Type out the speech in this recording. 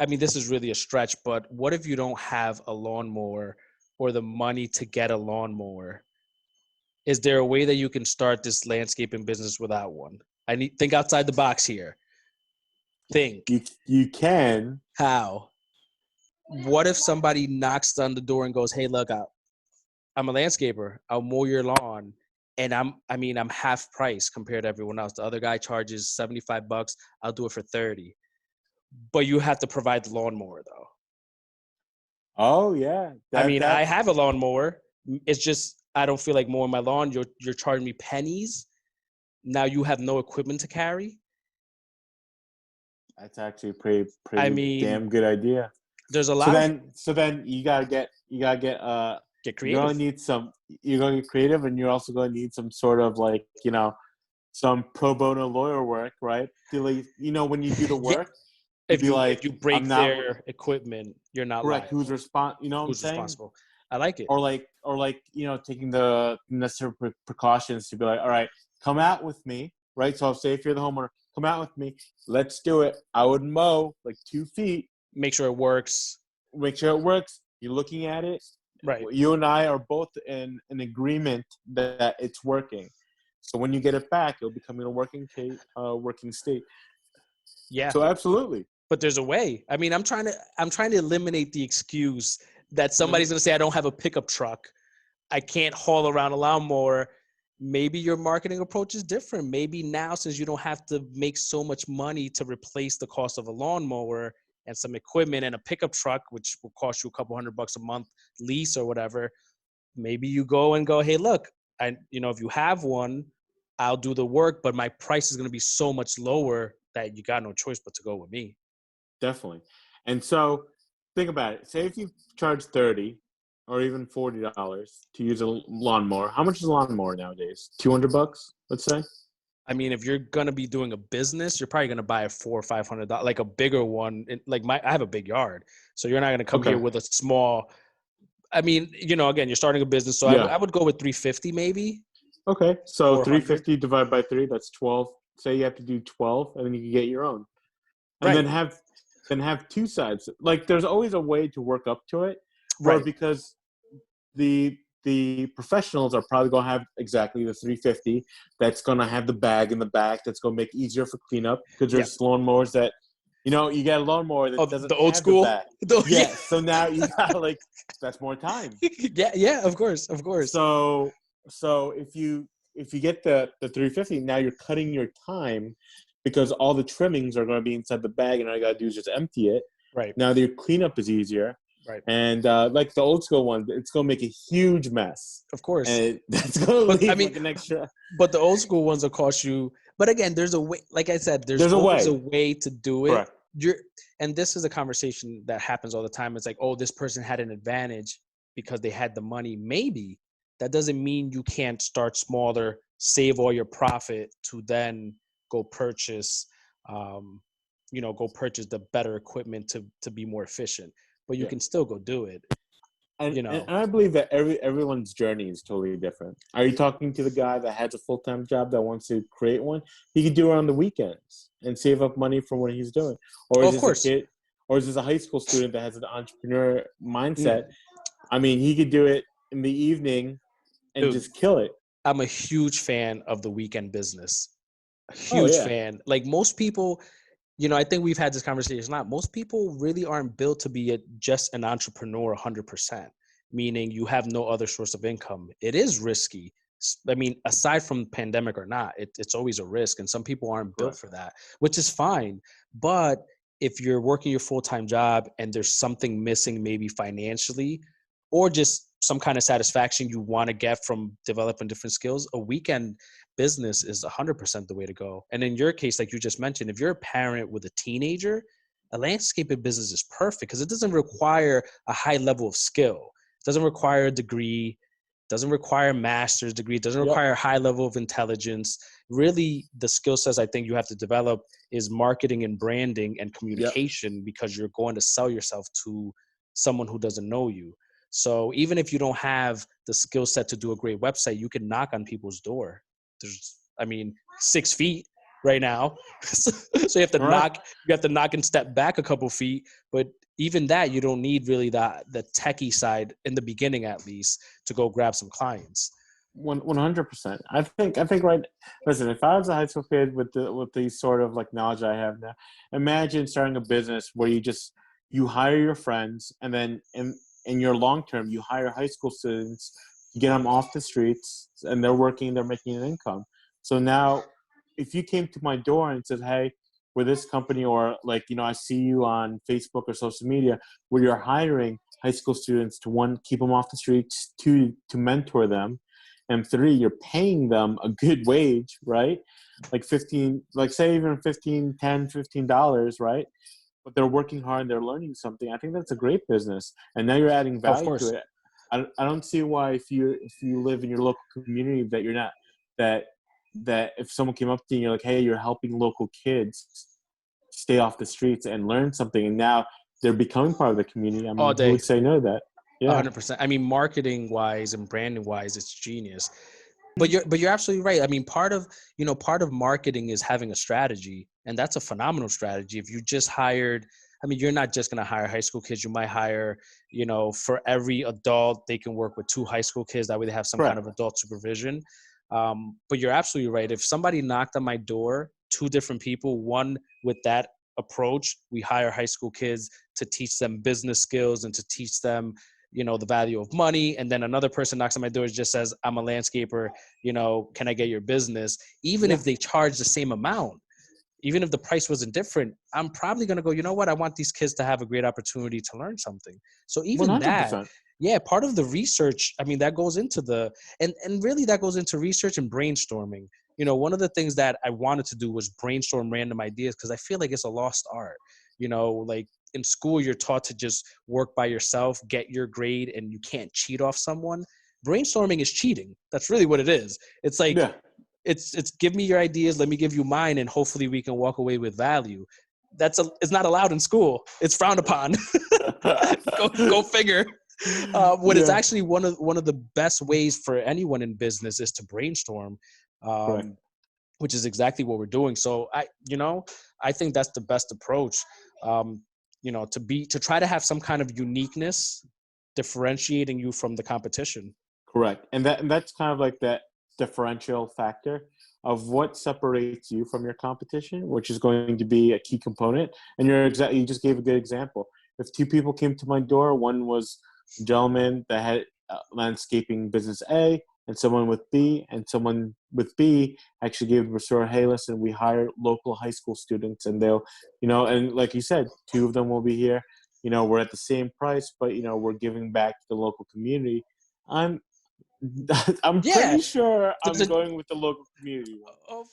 I mean, this is really a stretch, but what if you don't have a lawnmower or the money to get a lawnmower? Is there a way that you can start this landscaping business without one? Think outside the box here. Think. You can. How? What if somebody knocks on the door and goes, "Hey, look, I'm a landscaper. I'll mow your lawn." And I'm half price compared to everyone else. The other guy charges $75. I'll do it for 30. But you have to provide the lawnmower though. Oh yeah. I have a lawnmower. It's just I don't feel like mowing my lawn. You're charging me pennies. Now you have no equipment to carry. That's actually a pretty damn good idea. There's a lot. So then you gotta get get creative. You're gonna get creative, and you're also gonna need some sort of like some pro bono lawyer work, right? When you do the work, if you break their equipment, you're not correct. liable. Who's responsible? I like it. Or taking the necessary precautions to be like, all right, come out with me, right? So I'll say if you're the homeowner, come out with me. Let's do it. I would mow like 2 feet. Make sure it works. You're looking at it. Right. You and I are both in an agreement that it's working. So when you get it back, it'll become in a working state. Yeah. So absolutely. But there's a way. I mean, I'm trying to eliminate the excuse that somebody's going to say, I don't have a pickup truck. I can't haul around a lawnmower. Maybe your marketing approach is different. Maybe now, since you don't have to make so much money to replace the cost of a lawnmower and some equipment and a pickup truck, which will cost you a couple $100 a month lease or whatever, maybe you go, hey, look, if you have one, I'll do the work, but my price is going to be so much lower that you got no choice but to go with me. Definitely. And so think about it. Say if you charge $30 or even $40 to use a lawnmower. How much is a lawnmower nowadays? $200, let's say? I mean, if you're going to be doing a business, you're probably going to buy a $400 or $500, like a bigger one. I have a big yard. So you're not going to come here with a small, again, you're starting a business. So I would go with $350 maybe. Okay. So $350 divided by 3, that's 12. Say you have to do 12 and then you can get your own. And then have two sides. Like there's always a way to work up to it. Right. Because the professionals are probably going to have exactly the $350 that's going to have the bag in the back that's going to make it easier for cleanup because there's lawnmowers that you get a lawnmower that doesn't the old have school the bag. So now you got that's more time. of course so if you get the $350, now you're cutting your time because all the trimmings are going to be inside the bag and all you got to do is just empty it. Right. Now your cleanup is easier. Right. And like the old school one, it's going to make a huge mess. Of course. And that's going to leave an extra. But the old school ones will cost you. But again, there's a way. Like I said, there's always a way to do it. Correct. And this is a conversation that happens all the time. It's like, oh, this person had an advantage because they had the money. Maybe. That doesn't mean you can't start smaller, save all your profit to then go purchase, the better equipment to be more efficient. But you can still go do it. And I believe that everyone's journey is totally different. Are you talking to the guy that has a full-time job that wants to create one? He could do it on the weekends and save up money for what he's doing. Or is this a kid? Or is this a high school student that has an entrepreneur mindset? I mean, he could do it in the evening and just kill it. I'm a huge fan of the weekend business. A huge fan. Like most people, I think we've had this conversation a lot. Most people really aren't built to be just an entrepreneur 100%, meaning you have no other source of income. It is risky. I mean, aside from pandemic or not, it's always a risk. And some people aren't built for that, which is fine. But if you're working your full-time job and there's something missing, maybe financially, or just some kind of satisfaction you want to get from developing different skills, a weekend business is 100% the way to go. And in your case, like you just mentioned, if you're a parent with a teenager, a landscaping business is perfect because it doesn't require a high level of skill. It doesn't require a degree, doesn't require a master's degree, it doesn't require a high level of intelligence. Really, the skill sets I think you have to develop is marketing and branding and communication because you're going to sell yourself to someone who doesn't know you. So even if you don't have the skill set to do a great website, you can knock on people's door. There's, 6 feet. right now. So you have to knock and step back a couple feet. But even that, you don't need really the techie side in the beginning, at least, to go grab some clients. 100%. I think right. Listen, if I was a high school kid with the sort of like knowledge I have now, imagine starting a business where you hire your friends, and then in your long term, you hire high school students, get them off the streets, and they're making an income. So now, if you came to my door and said, "Hey, we're this company," or like, I see you on Facebook or social media where you're hiring high school students to, one, keep them off the streets, two, to mentor them, and three, you're paying them a good wage, right? Like say even $15, right? But they're working hard, they're learning something. I think that's a great business. And now you're adding value to it. I don't see why if you live in your local community that you're not, that if someone came up to you and you're like, hey, you're helping local kids stay off the streets and learn something, and now they're becoming part of the community. I mean, who would say no to that? Yeah. 100%. I mean, marketing wise and branding wise, it's genius. But you're absolutely right. I mean, part of marketing is having a strategy, and that's a phenomenal strategy. If you just hired, I mean, you're not just going to hire high school kids. You might hire, for every adult, they can work with 2 high school kids. That way they have some kind of adult supervision. But you're absolutely right. If somebody knocked on my door, 2 different people, one with that approach, we hire high school kids to teach them business skills and to teach them, the value of money. And then another person knocks on my door and just says, I'm a landscaper, can I get your business? Even if they charge the same amount, even if the price wasn't different, I'm probably going to go, you know what? I want these kids to have a great opportunity to learn something. So even 100%. Part of the research, I mean, that goes into and really that goes into research and brainstorming. One of the things that I wanted to do was brainstorm random ideas, because I feel like it's a lost art. Like in school, you're taught to just work by yourself, get your grade, and you can't cheat off someone. Brainstorming is cheating. That's really what it is. It's like, it's give me your ideas, let me give you mine, and hopefully we can walk away with value. It's not allowed in school. It's frowned upon. Go figure. It's actually one of the best ways for anyone in business is to brainstorm, which is exactly what we're doing. So I think that's the best approach. To try to have some kind of uniqueness, differentiating you from the competition. Correct, and that's kind of like that differential factor of what separates you from your competition, which is going to be a key component. And you just gave a good example. If 2 people came to my door, one was a gentleman that had landscaping business A, and someone with B, and someone with B actually gave the store, hey, listen, we hire local high school students, and they'll, and like you said, 2 of them will be here. We're at the same price, but we're giving back to the local community. I'm pretty sure I'm going with the local community one.